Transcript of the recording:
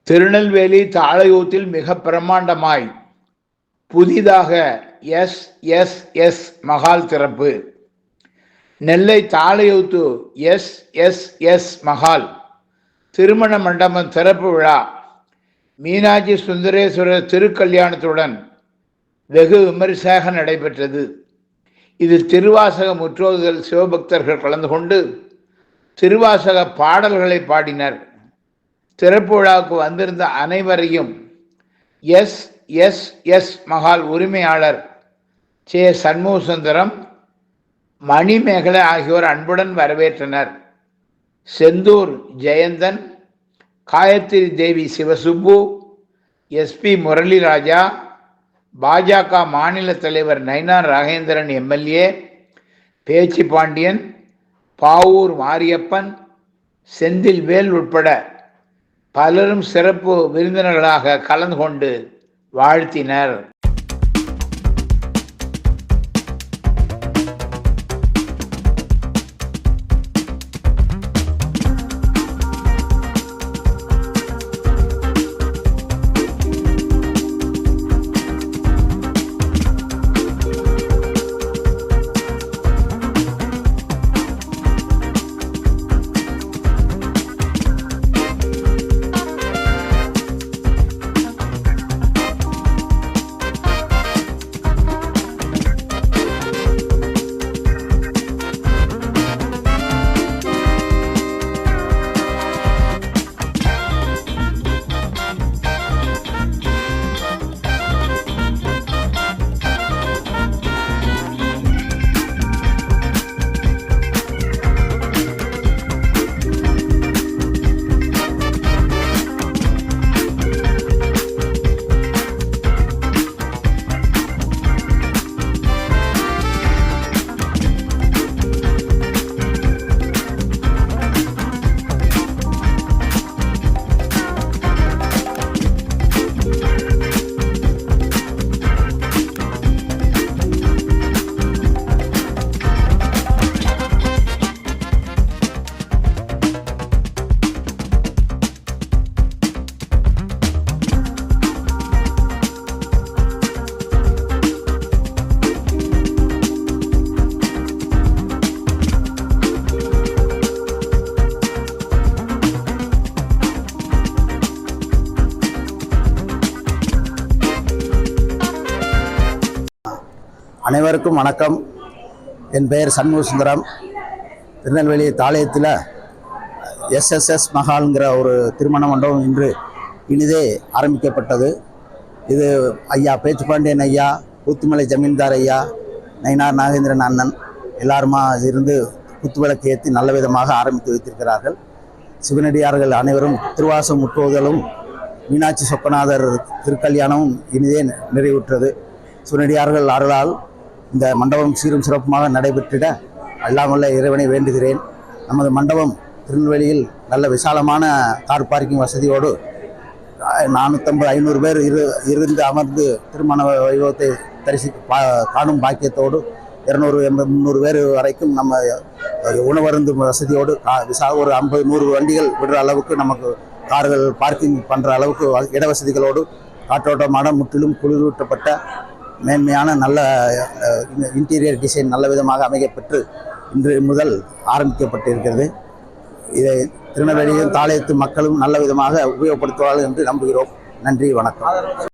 திருநெல்வேலி தாழையூத்தில் மிக பிரமாண்டமாய் புதிதாக எஸ் மஹால் திறப்பு. நெல்லை தாழையூத்து எஸ் மஹால் திருமண மண்டபம் திறப்பு விழா மீனாட்சி சுந்தரேஸ்வரர் திருக்கல்யாணத்துடன் வெகு விமரிசையாக நடைபெற்றது. இதில் திருவாசக முற்றோதுதல் சிவபக்தர்கள் கலந்து கொண்டு திருவாசக பாடல்களை பாடினர். திறப்பு விழாவுக்கு வந்திருந்த அனைவரையும் எஸ் மஹால் உரிமையாளர் சண்முகசுந்தரம், மணிமேகலை ஆகியோர் அன்புடன் வரவேற்றனர். செந்தூர் ஜெயந்தன், காயத்ரி தேவி சிவசுப்பு, எஸ்பி முரளிராஜா, பாஜக மாநில தலைவர் நயினார் ராகேந்திரன் எம்எல்ஏ, பேச்சி பாண்டியன், பாவூர் மாரியப்பன், செந்தில்வேல் உட்பட பலரும் சிறப்பு விருந்தினர்களாக கலந்து கொண்டு வாழ்த்தினர். அனைவருக்கும் வணக்கம். என் பெயர் சண்முகசுந்தரம். திருநெல்வேலி தாளையத்தில் எஸ் மஹால்ங்கிற ஒரு திருமண மண்டபம் இன்று இனிதே ஆரம்பிக்கப்பட்டது. இது ஐயா பேச்சுப்பாண்டியன் ஐயா, ஊத்துமலை ஜமீன்தார் ஐயா, நயினார் நாகேந்திரன் அண்ணன் எல்லாருமா இருந்து குத்துவிளக்கு ஏற்றி நல்ல விதமாக ஆரம்பித்து வைத்திருக்கிறார்கள். சிவனடியார்கள் அனைவரும் திருவாசம் முற்றுவதலும் மீனாட்சி சொக்கநாதர் திருக்கல்யாணமும் இனிதே நிறைவுற்றது. சிவனடியார்கள் அருளால் இந்த மண்டபம் சீரும் சிறப்புமாக நடைபெற்றிட எல்லாம் வல்ல இறைவனை வேண்டுகிறேன். நமது மண்டபம் திருநெல்வேலியில் நல்ல விசாலமான கார் பார்க்கிங் வசதியோடு 450-500 பேர் இருந்து அமர்ந்து திருமண வைபவத்தை காணும் பாக்கியத்தோடு 200-300 பேர் வரைக்கும் நம்ம உணவருந்தும் வசதியோடு ஒரு 50-100 வண்டிகள் விடுற அளவுக்கு நமக்கு கார்கள் பார்க்கிங் பண்ணுற அளவுக்கு இடவசதிகளோடு காற்றோட்டமான முற்றிலும் குளிரூட்டப்பட்ட மேன்மையான நல்ல இன்டீரியர் டிசைன் நல்ல விதமாக அமைக்கப்பெற்று இன்று முதல் ஆரம்பிக்கப்பட்டிருக்கிறது. இதை திருநெல்வேலியும் தாளையத்து மக்களும் நல்ல விதமாக உபயோகப்படுத்துவார்கள் என்று நம்புகிறோம். நன்றி, வணக்கம்.